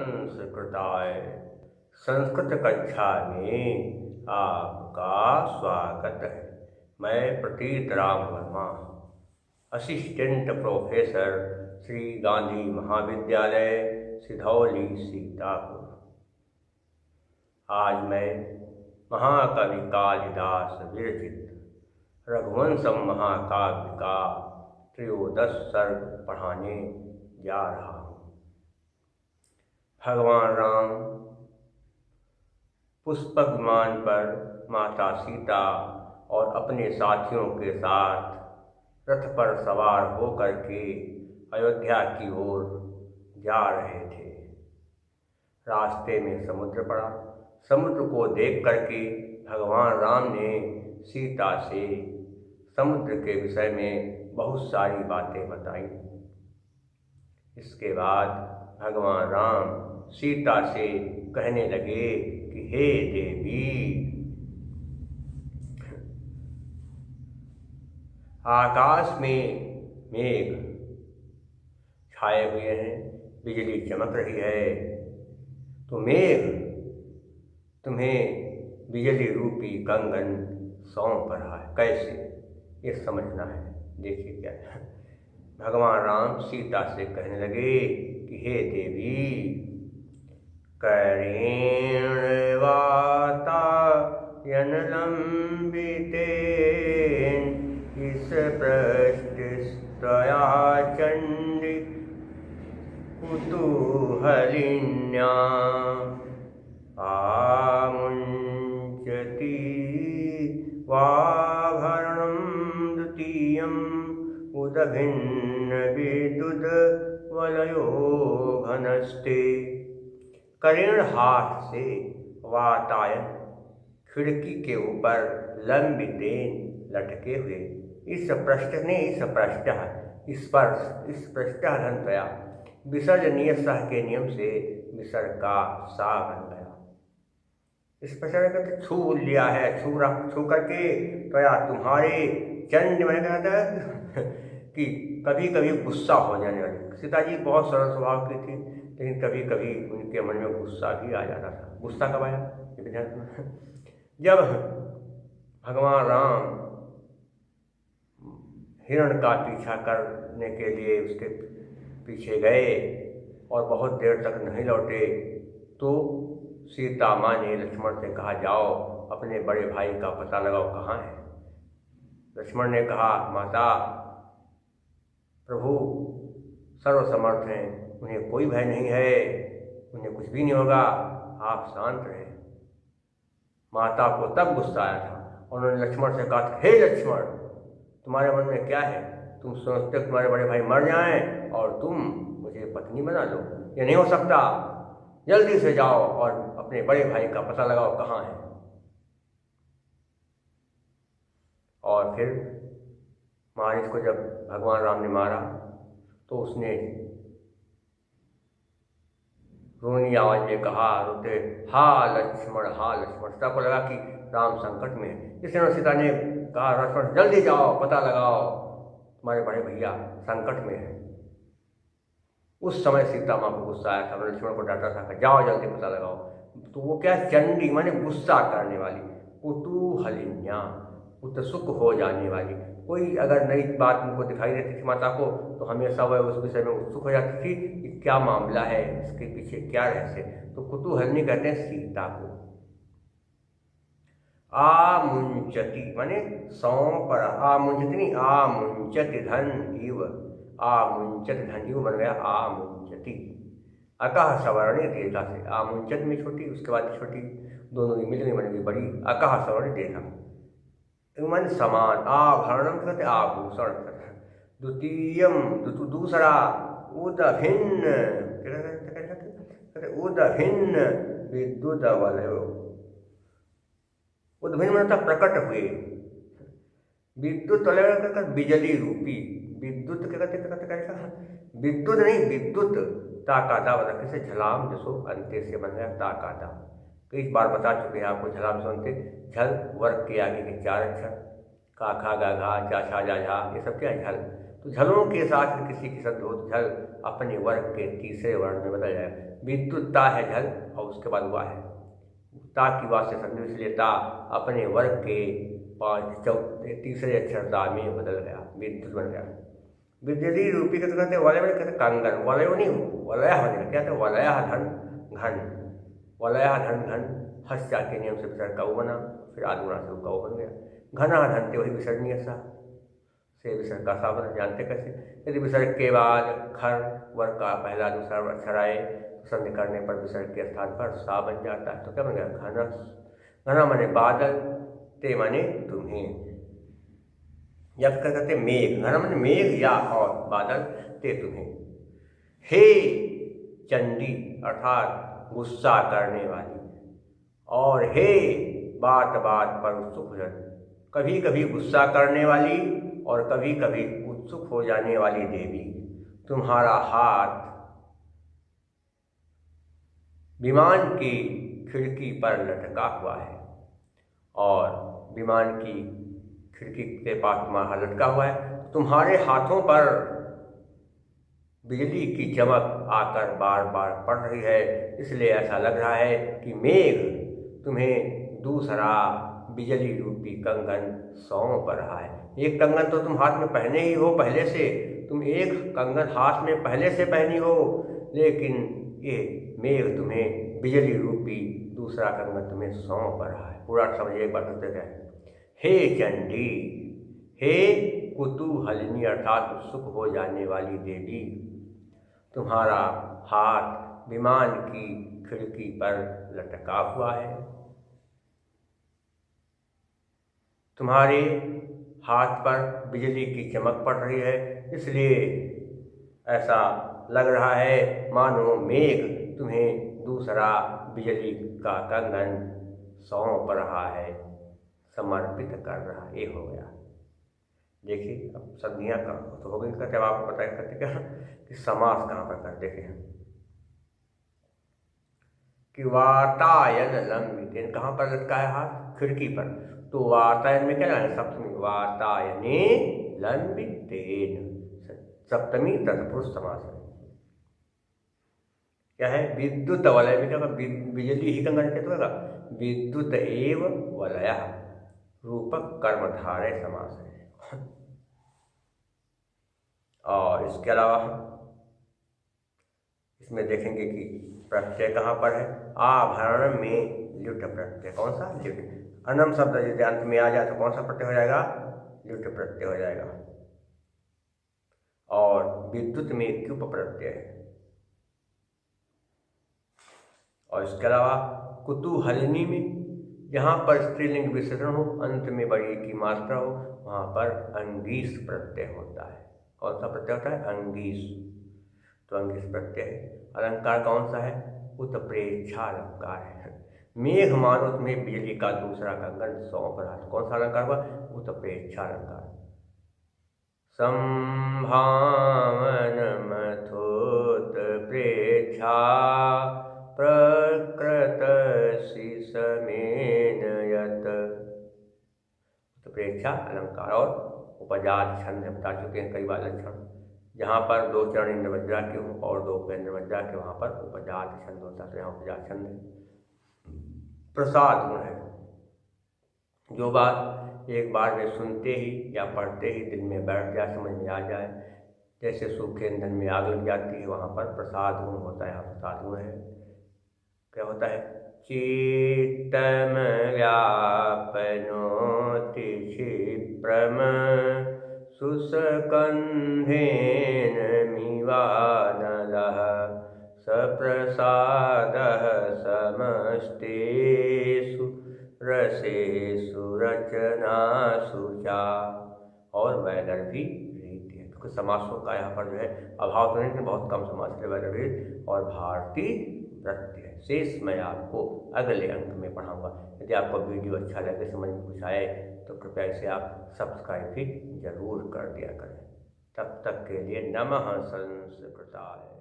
संस्कृताय। संस्कृत कक्षा में आपका स्वागत है। मैं प्रतीत राम वर्मा, असिस्टेंट प्रोफेसर, श्री गांधी महाविद्यालय, सिधौली, सीतापुर। आज मैं महाकवि कालिदास विरचित रघुवंशम महाकाव्य का त्रयोदश सर्ग पढ़ाने जा रहा हूँ। भगवान राम पुष्पक विमान पर माता सीता और अपने साथियों के साथ रथ पर सवार होकर के अयोध्या की ओर जा रहे थे। रास्ते में समुद्र पड़ा। समुद्र को देख करके भगवान राम ने सीता से समुद्र के विषय में बहुत सारी बातें बताई। इसके बाद भगवान राम सीता से कहने लगे कि हे देवी, आकाश में मेघ छाए हुए हैं, बिजली चमक रही है, तो मेघ तुम्हें बिजली रूपी कंगन सौंप रहा है। कैसे, ये समझना है। देखिए क्या है। भगवान राम सीता से कहने लगे कि हे देवी, करेण वाता यन लंबितेन इस पृष्ठस्तया चंडी कुतूहलिन्या आमुञ्चति वाभरणं द्वितीयम् उदभिन्न विद्युद वलयो घनस्ते। करेण हाथ से वातायन खिड़की के ऊपर लंबितेन लटके हुए इस पृष्ठ धनतया विसर्जनीय सह के नियम से विसर्ग का सा बन गया। इस प्रसंग का छू लिया है, छू करके तया तुम्हारे चंड में कहता है कि कभी कभी गुस्सा हो जाने वाली। सीता जी बहुत सरल स्वभाव की थी, लेकिन कभी कभी उनके मन में गुस्सा भी आ जाता था। गुस्सा कब आया? जब भगवान राम हिरण का पीछा करने के लिए उसके पीछे गए और बहुत देर तक नहीं लौटे, तो सीता माँ ने लक्ष्मण से कहा, जाओ अपने बड़े भाई का पता लगाओ कहाँ है। लक्ष्मण ने कहा, माता, प्रभु सर्वसमर्थ हैं, उन्हें कोई भय नहीं है, उन्हें कुछ भी नहीं होगा, आप शांत रहें। माता को तब गुस्सा आया था। उन्होंने लक्ष्मण से कहा, हे लक्ष्मण, तुम्हारे मन में क्या है? तुम सोचते तुम्हारे बड़े भाई मर जाएं और तुम मुझे पत्नी बना लो? ये नहीं हो सकता। जल्दी से जाओ और अपने बड़े भाई का पता लगाओ कहाँ है। और फिर मारिच को जब भगवान राम ने मारा तो उसने रोनी आवाज में कहा, रोते, हा लक्ष्मण, हा लक्ष्मण। सीता को लगा कि राम संकट में है। इसलिए सीता ने कहा, लक्ष्मण जल्दी जाओ, पता लगाओ, तुम्हारे बड़े भैया संकट में है। उस समय सीता माँ को गुस्सा आया था। लक्ष्मण को डांटा था, जाओ जल्दी पता लगाओ। तो वो क्या, चंडी माने गुस्सा करने वाली, कुतूहलिन्या उत्सुक हो जाने वाली। कोई अगर नई बात उनको दिखाई देती थी माता को, तो हमेशा वह उस विषय में उत्सुक हो जाती थी कि क्या मामला है, इसके पीछे क्या रहस्य। तो कुतूहलनी कहते हैं सीता को। आमुंचति माने सौंप, आमुंचति नहीं, आमुंचति धन इव, आमुंचति धन इव बन गया आमुंचति। अकह सवर्णे दीर्घा से, आमुंचत में छोटी, उसके बाद छोटी, दोनों मिल गई बन गई बड़ी। अकह सवर्णे दीर्घा मन समान। आभरणम कहते आभूषण। द्वितीयम दूसरा, उदभिन्न उदभिन्न विद्युत वलयो। उद्भिन्न मतलब प्रकट हुए। विद्युत वलय का बिजली रूपी। विद्युत क्या कहते, विद्युत नहीं, विद्युत ताकादा बना, कैसे झलाम जसो अंत्य से बन गया ताकादा। कई बार बता चुके हैं आपको। झलाम सुनते, झल वर्ग के आगे के 4 अक्षर, का खा गा घा चा छा जा झा, ये सब क्या है? झल। तो झलों के साथ किसी की शब्द हो तो झल अपने वर्ग के तीसरे वर्ण में बदल जाएगा। विद्युत ता है झल और उसके बाद वा है, ता की वास से संधि, इसलिए ता अपने वर्ग के तीसरे अक्षर ता में बदल गया, विद्युत बन गया। बिजली रूपी के तो कहते वलय में कहते कंगन, वलय नहीं वलय बनेगा, क्या कहते वलय धन घन, वलय धन घन, हस्या के नियम से विसर्ग कऊ बना, फिर आदुना से कऊ बन गया। घना धनते वही विसर्जनीय सा से विसर्ग का सा बना, जानते कैसे? यदि विसर्ग के बाद खर वर्ग का पहला दूसरा अक्षर आए तो संधि करने पर विसर्ग के स्थान पर सा बन जाता है। तो क्या बन गया? घना। घना माने बादल, ते माने तुम्हें, या क्या कहते मेघ, घना माने मेघ या और बादल, ते तुम्हें। हे चंडी अर्थात गुस्सा करने वाली, और हे बात बात पर उत्सुक हो जाती, कभी कभी गुस्सा करने वाली और कभी कभी उत्सुक हो जाने वाली देवी, तुम्हारा हाथ विमान की खिड़की पर लटका हुआ है, और विमान की खिड़की के पास तुम्हारा लटका हुआ है। तुम्हारे हाथों पर बिजली की चमक आकर बार बार पड़ रही है, इसलिए ऐसा लग रहा है कि मेघ तुम्हें दूसरा बिजली रूपी कंगन सौंप रहा है। एक कंगन तो तुम हाथ में पहने ही हो पहले से, तुम एक कंगन हाथ में पहले से पहनी हो, लेकिन ये मेघ तुम्हें बिजली रूपी दूसरा कंगन तुम्हें सौंप रहा है। पूरा समझिए एक बार करते गए। हे चंडी, हे कुतूहलिनी अर्थात उत्सुक हो जाने वाली देवी, तुम्हारा हाथ विमान की खिड़की पर लटका हुआ है। तुम्हारे हाथ पर बिजली की चमक पड़ रही है, इसलिए ऐसा लग रहा है मानो मेघ तुम्हें दूसरा बिजली का कंगन सौंप रहा है, समर्पित कर रहा है। ये हो गया। देखिए अब संधियाँ का तो हो गई, कहते आपको पता है कहते क्या कि समास कहाँ पर करते हैं कि वातायन लंबितेन, कहाँ पर लटका है हाथ? खिड़की पर। तो वातायन में क्या है? सप्तमी, वातायने लंबितेन, सप्तमी तत्पुरुष समास है। क्या है? विद्युत वलय में क्या होगा? बिजली ही कंगन कहते होगा, विद्युत एव वलय, रूपक कर्मधारय समास है। और इसके अलावा इसमें देखेंगे कि प्रत्यय कहाँ पर है? आभरण में ल्युट प्रत्यय, कौन सा? ल्युट। अनम शब्द यदि अंत में आ जाए तो कौन सा प्रत्यय हो जाएगा? ल्युट प्रत्यय हो जाएगा। और विद्युत में क्युप प्रत्यय है। और इसके अलावा कुतूहलिनी में जहाँ पर स्त्रीलिंग विशेषण हो, अंत में बड़ी की मात्रा हो, वहाँ पर अंगीस प्रत्यय होता है। कौन सा प्रत्यय होता है? अंगीस। तो अंगीस प्रत्यय है। अलंकार कौन सा है? उत्प्रेक्षा अलंकार है। मेघ मानो तुम्हें बिजली का दूसरा कंगन सौंप रहा है। कौन सा अलंकार हुआ? उत्प्रेक्षा अलंकार। संभावन मथोत प्रेक्षा प्रकृत समेन यत। उत्प्रेक्षा अलंकार और उपजात छंद बता चुके हैं कई बार लक्षण। जहाँ पर दो चरण इंद्रवज्रा के हों और दो पेंद्रवज्रा के, वहाँ पर उपजात छंद होता है, तो यहाँ उपजात छंद है। प्रसाद गुण है, जो बात एक बार में सुनते ही या पढ़ते ही दिल में बैठ जाए, समझ में आ जाए, जैसे सूखे ईंधन में आग लग जाती है, वहाँ पर प्रसाद गुण होता है। यहाँ प्रसाद गुण है। क्या होता है? चित्तम व्यापनोति क्षिप्रम सुस्कंधेन मिवानलः सप्रसादः समस्तेषु रसेषु रचनासु चा। और वैदर्भी रीति है, क्योंकि समासों का यहाँ पर जो है अभाव तो नहीं, बहुत कम समास है। वैदर्भी और भारतीय प्रत्यय शेष मैं आपको अगले अंक में पढ़ाऊंगा। यदि आपको वीडियो अच्छा लगे, समझ में कुछ आए, तो कृपया इसे आप सब्सक्राइब भी जरूर कर दिया करें। तब तक के लिए नमः संस्कृताय।